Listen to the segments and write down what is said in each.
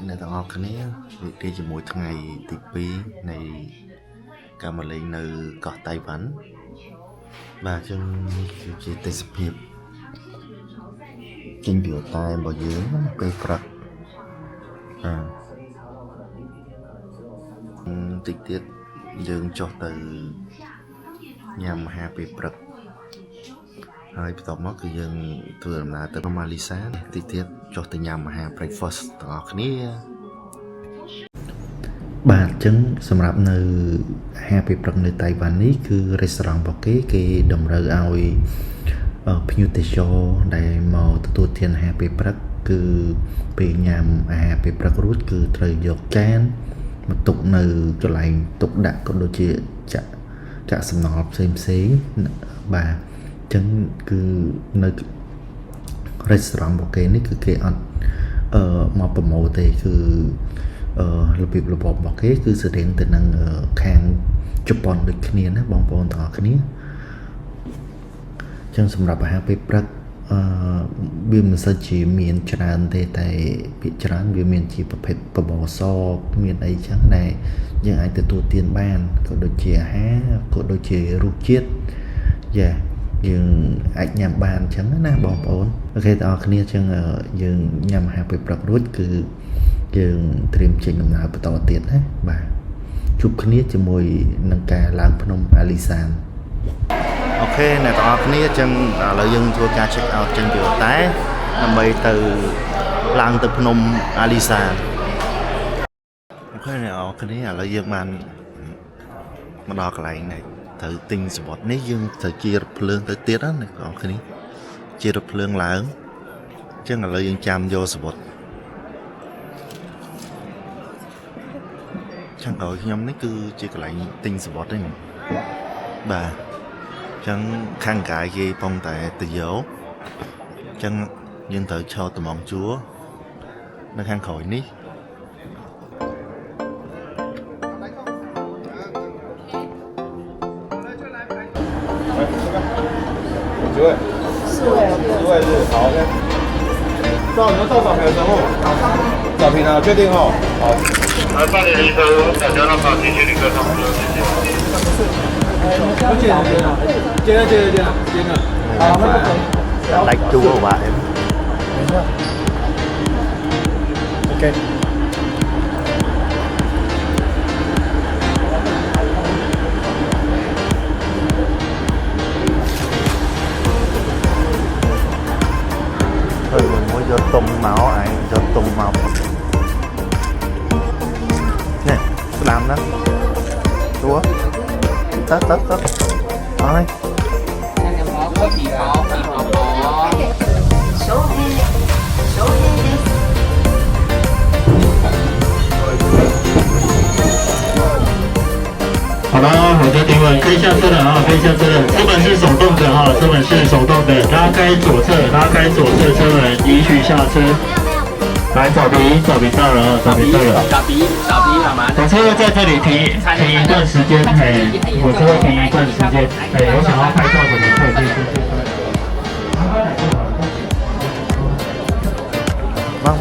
ในตอนออกนี้วิธีจะมวยทั้งไงตีปีในการมาเล่นในเกาะไต้หวันvà chân chỉ tây sập hiệp trên biểu tai bảo dưỡng bê phật trực tiếp dương cho từ nhằm hà bê phật hai tập mấtคือយើងធ្វើដំណើរទៅម៉ាឡេស៊ីតិចទៀតចុះទៅញ៉ាំអាហារ breakfast ទាំងអស់គ្នាបាទអញ្ចឹងសម្រាប់នៅអាហារពេលព្រឹកនៅតៃវ៉ាន់នេះគឺ restaurant របស់គេតម្រូវឲ្យភ្ញៀវទេសចរដែលមកទទួលទានអាហារពេលព្រឹកគឺពេលញ៉ាំអាហារពេលព្រឹករួចគឺត្រូវយកចានមកទុកនៅកន្លែងទុកដាក់ក៏ដូចជាចាក់សំណល់ផ្សេងបាទចឹងគឺនៅ restaurant របស់គេនេះគឺគេអត់មកប្រម៉ូទទេគឺរបៀបរបបរបស់គេគឺស្តៀងទៅនឹងខាងជប៉ុនដូចគ្នាណាបងប្អូនទាំងអស់គ្នាចឹងសម្រាប់អាហារពេលព្រឹកវាមិនសូវជាមានច្រើនទេតែភាគច្រើនវាមានជាប្រភេទបបរសមានអីចឹងដែលយើងអាចទទួលទានបានក៏ដូចជាអាហារក៏ដូចជារសជាតិយើងអាចញ៉ាំបានអញ្ចឹងណាបងប្អូនអូខេទាំងអស់គ្នាអញ្ចឹងយើងញ៉ាំអាហារពេលព្រឹករួចគឺយើងត្រៀមចេញដំណើរបន្តទៀតណាបាទជួបគ្នាជាមួយនឹងការឡើងភ្នំអាលីសានអូខេអ្នកទាំងអស់គ្នាអញ្ចឹងឥឡូវយើងធ្វើការ check out ចេញពីតែដើម្បីទៅឡើងទៅភ្នំអាលីសានអូខេអ្នកទាំងអស់គ្នាឥឡូវយើងបានមកដល់កន្លែងនេះត្រូវទិញសំបុត្រនេះយើងត្រូវជារថភ្លើងទៅទៀតណាអ្នកទាំងអស់គ្នាជារថភ្លើងឡើងអញ្ចឹងឥឡូវយើងចាំយកសំបុត្រខាងក្រោយខ្ញុំនេះគឺជាកន្លែងទិញសំបុត្រទេបាទអញ្ចឹងខាងកាយគេប៉ុន្តែទៅយកអញ្ចឹងយើងត្រូវឈរត្មងជួរនៅខាងក្រោយនេះ4位是好 OK。你要照照片的时候，照片啊，确定哦。好。办理离车，大家让跑进去离车上车，谢谢。接了。好，那个đánh chú của bạn em. OK。mình muốn cho tung máu ai cho tung máu nè làm đó chúa tết thôi好了，我的提问可以下车了啊，可以下车了。车门是手动的哈，车门是手动的，拉开左侧车门，移取下车。来，找鼻到了啊，找鼻到了。找鼻好吗？火车会在这里停一段时间，火车会停一段时间，我想要拍照的你可以去。vâng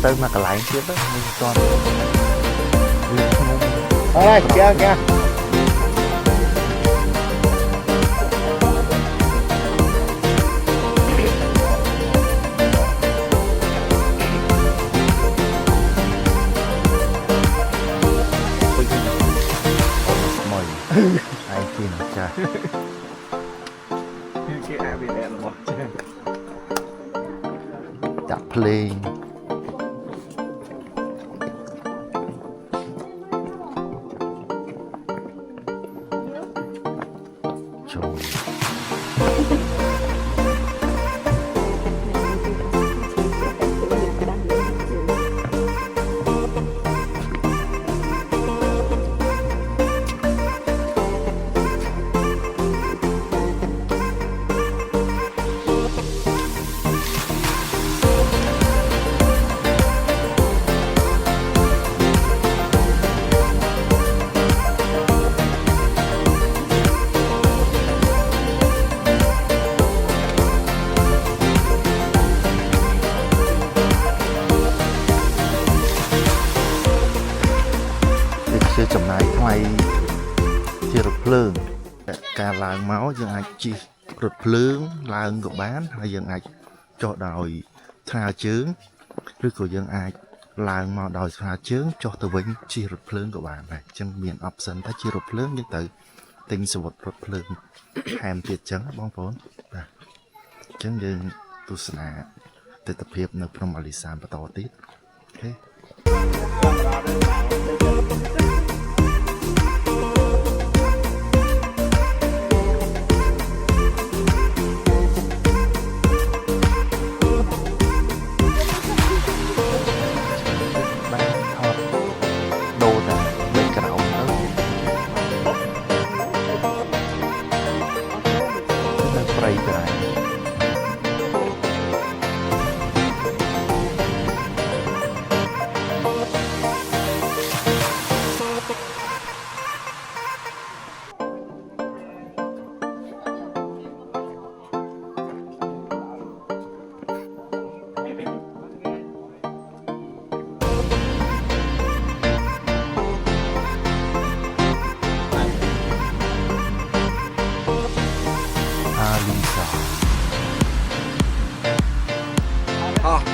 tới mà cái lái tiếp đó mình còn đây kìa mời ai kia nó cha cái ảo bị đen rồi chặt play ភ្លើងការឡើងមកយើងអាចជិះរថភ្លើងឡើងក៏បានហើយយើងអាចចុះដោយថ្មើរជើងឬក៏យើងអាចឡើងមកដោយថ្មើរជើងចុះទៅវិញជិះរថភ្លើងក៏បានដែរអញ្ចឹងមាន option ថាជិះរថភ្លើងយើងទៅទិញសវត្ថរថភ្លើងថែមទៀតអញ្ចឹងបងប្អូនបាទអញ្ចឹងយើងទស្សនាទិដ្ឋភាពនៅភ្នំអាលីសានបន្តទៀតអូខេ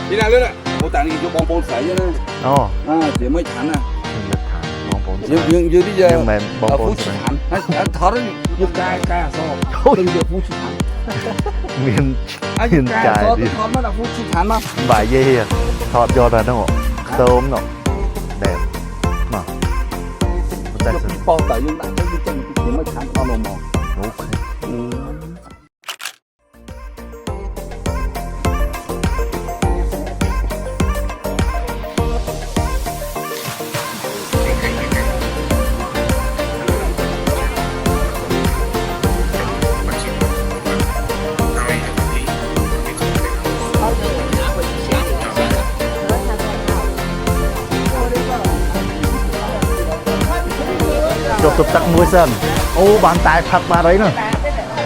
đi nào lên ạ, một tảng thì cho bom bồn sấy nữa. Chỉ mới thắn à. Dương đi giờ. Nhưng mà bom bồn phú thắn, anh thở đấy, dương cay à so. Đừng được phú thắn. Miền miền cay so tôi thở nó là phú thắn mà. Vài dây hiền, thọt vô là nó tôm nó đẹp, mà. Cho bị bao tải dương đại cái chân chỉ mới thắn to lồ mò. Ok. Chụp chụp tắc muối sân. Ô bàn tay thật ba đấy nè.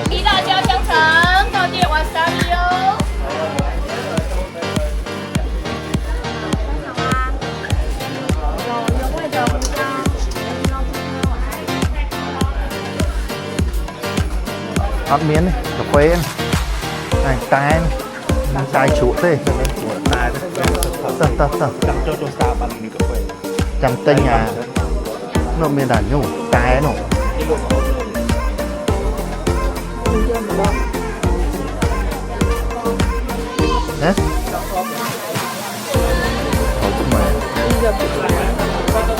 Đi到焦香城，到店瓦萨比哦。Hot miếng này, cà phê này, tay này, tay chuột thế. Tờ. Chăm tinh à. Nó miền đàn nhủ, tay nó. Đấy.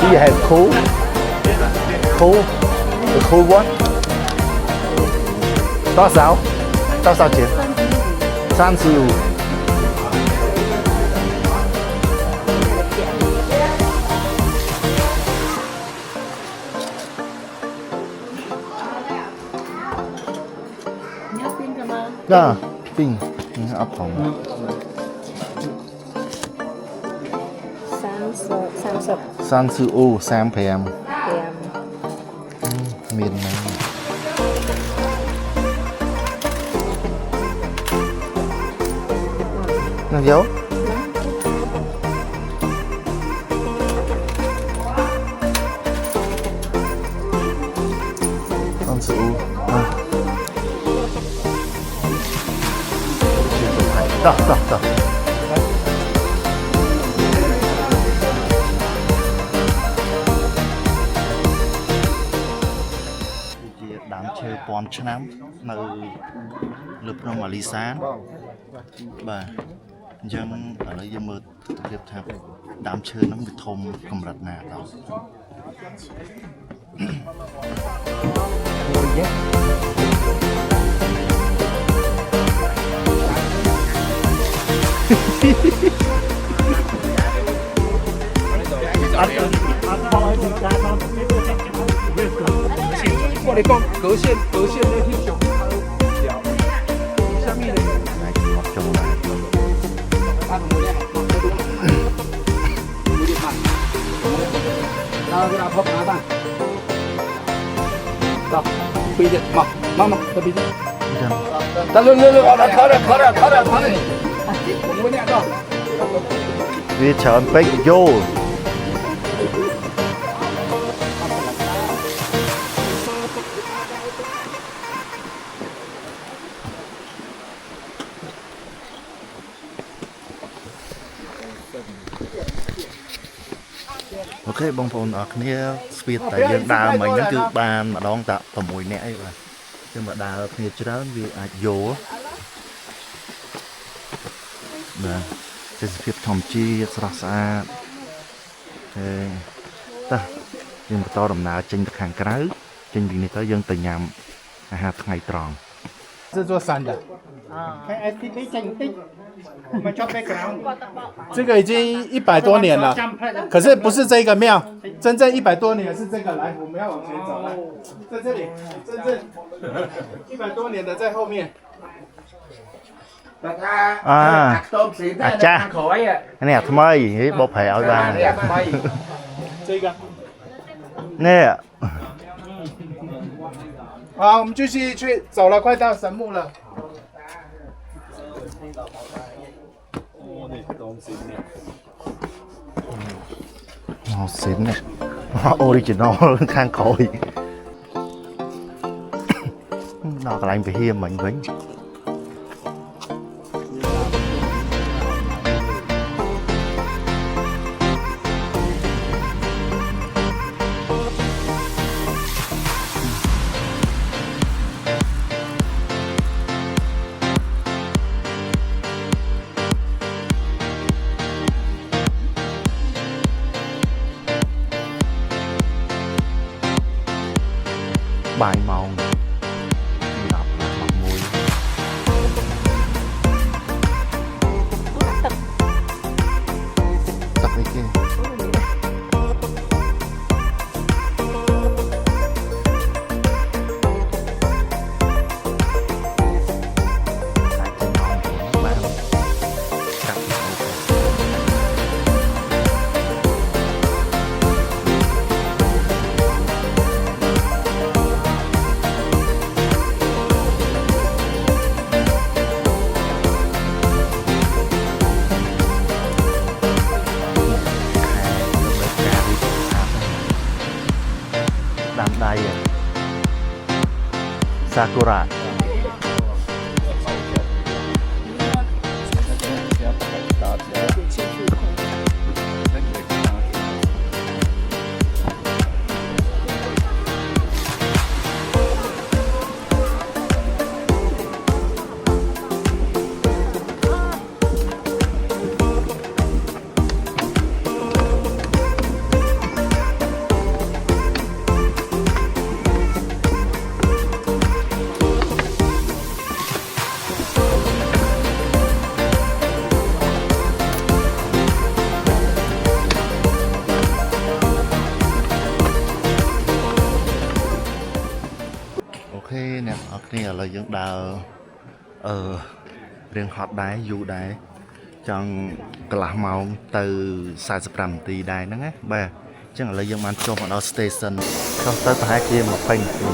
Do you have cool? The cool one? Toa sao tiền? 35. Dạ, pin áp phòng 35 35 miền này nó dấu con sự Đó. Đám chơi pomឆ្នាំនៅលើភ្នំអាលីសានបាទអញ្ចឹងឥឡូវយើងមើលទស្សនវិជ្ជាថាដើមឈើហ្នឹងវាធំកម្រិតណាដល់我哋講隔線呢條上條下面呢啊同我哋係冇啲慢然後佢阿婆拿吧到背着媽這邊得了靠了我哋到វាច្រើនពេកយល់ ខេបងប្អូនអរគ្នាស្ពាតតែយើងដើរមិញហ្នឹងគឺបានម្ដងតា6នាក់អីបាទគឺមកដើរគ្នាច្រើនវាអាចយល់បាទទេសភាពធម្មជាតិស្រស់ស្អាតហើយតោះយើងបន្តដំណើរចេញទៅខាงក្រៅចេញពីនេះទៅយើងទៅញ៉ាំអាហារថ្ងៃត្រង់ 是做山的。看 STP 整地，我们做 background。这个已经100多年了，可是不是这个庙，真正100多年是这个来，我们要往前走来，在这里，真正100多年的在后面。អាចាស់នេះអាថ្មីបបប្រែឲ្យបាន这个。 នេះ 好，我们继续去，走了，快到神木了。អូសិននេះអូរីជីណលខាងក្រោយដល់កន្លែងវិហារមិញវិញ បាយម៉ោង 10 ម៉ោង 1 ទឹកអីគេ តាមដៃសាគូរ៉ា អូខេអ្នកនរគ្នាឥឡូវយើងដើររៀងហត់ដែរយូរដែរចង់កន្លះម៉ោងទៅ45នាទីដែរហ្នឹងណាបាទអញ្ចឹងឥឡូវយើងបានចុះមកដល់ station ចុះទៅប្រហែលជា20នាទី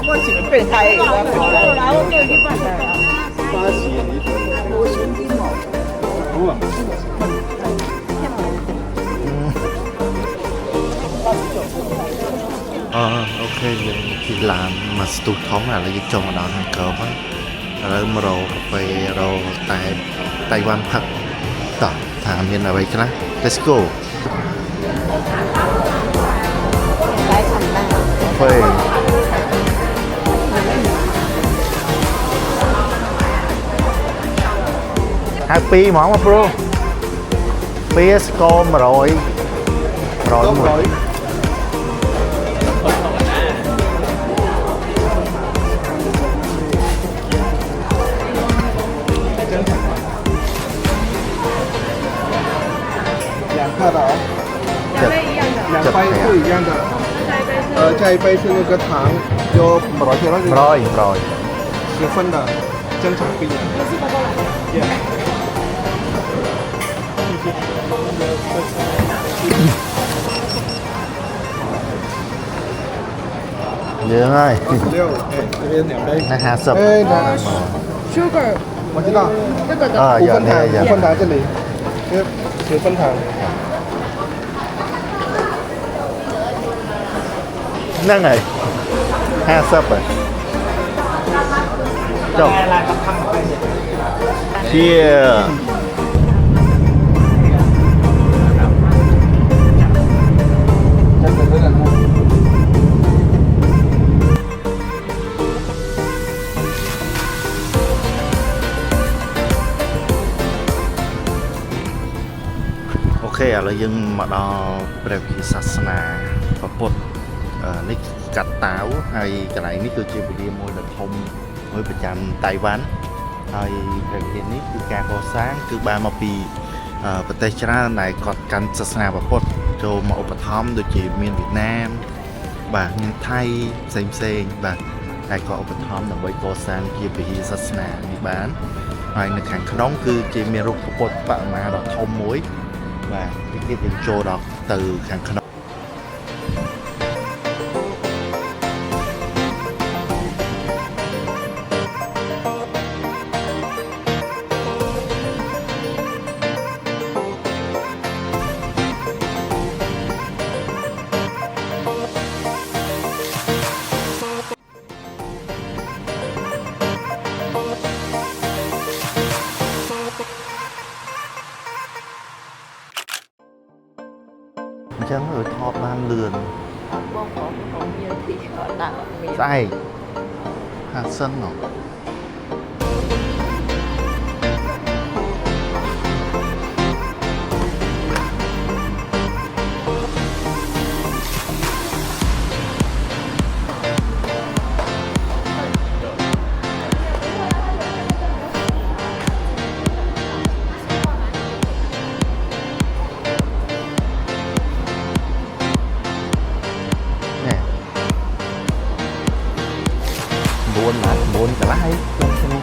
我是个备胎，我没有去办的。我兄弟嘛。 អូខេយើងជិះឡានមកស្ទុះធំឥឡូវយើងចុះមកដល់ខាងក្រោមហើយឥឡូវមករកកាហ្វេរកតែតៃវ៉ាន់ផឹកតោះថាមានអ្វីខ្លះ Let's go កាហ្វេ hai pi món mà bro pi sco mà rồi rồi看到两杯不一样的，这一杯是那个糖，有rồi 10分的正常冰。Dương ơi 26，哎，这边2杯。那50 哎，那 Sugar 我知道这个的啊五分糖有五分糖这里10分糖 นั่งไง50rồi chồng chia โอเคឥឡូវយើងមកដល់ព្រះវិហារសាសនាពុទ្ធនេះកាត់តាវហើយកន្លែងនេះគឺជាវិហារមួយដ៏ធំមួយប្រចាំតៃវ៉ាន់ហើយព្រះវិហារនេះគឺការកសាងគឺបានមកពីប្រទេសច្រើនដែលគាត់កាន់សាសនាពុទ្ធចូលមកឧបត្ថម្ភដូចជាមានវៀតណាមបាទមានថៃផ្សេងបាទហើយក៏ឧបត្ថម្ភដើម្បីកសាងជាវិហារសាសនានេះបានហើយនៅខាងក្នុងគឺជាមានរូបពុទ្ធបដិមាដ៏ធំមួយបាទពីទៀតយើងចូលដល់ទៅខាងក្នុងអញ្ចឹងថតបានលឿន បងមានទីដាក់មាន ស្អែកហាសិនហ៎9កន្លះខ្ញុំ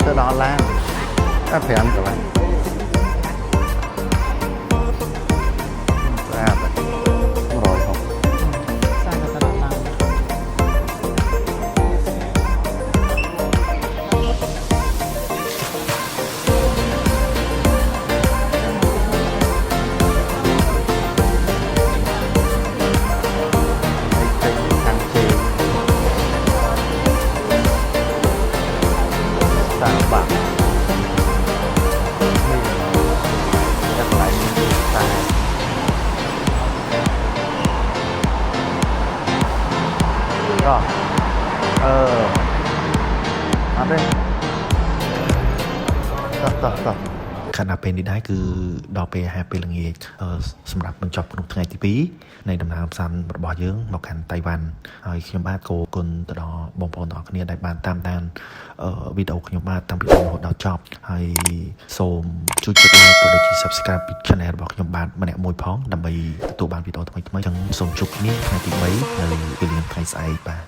ទៅដល់ឡានតែ5កន្លះស្អាតអត់ទេតោះខណៈពេលនេះដែរគឺដល់ពេលអាហារពេលល្ងាចសម្រាប់បញ្ចប់ក្នុងថ្ងៃទី2នៃដំណើរកម្សាន្តរបស់យើងមកកាន់តៃវ៉ាន់ហើយខ្ញុំបាទក៏គុណទៅដល់បងប្អូនទាំងអស់គ្នាដែលបានតាមដានវីដេអូខ្ញុំបាទតាំងពីដើមរហូតដល់ចប់ហើយសូមជួយចុច like ក៏ដូចជា subscribe ពី channel របស់ខ្ញុំបាទម្នាក់មួយផងដើម្បីទទួលបានវីដេអូថ្មីៗចឹងសូមជួបគ្នាថ្ងៃទី3នៅពេលល្ងាចថ្ងៃស្អែកបាទ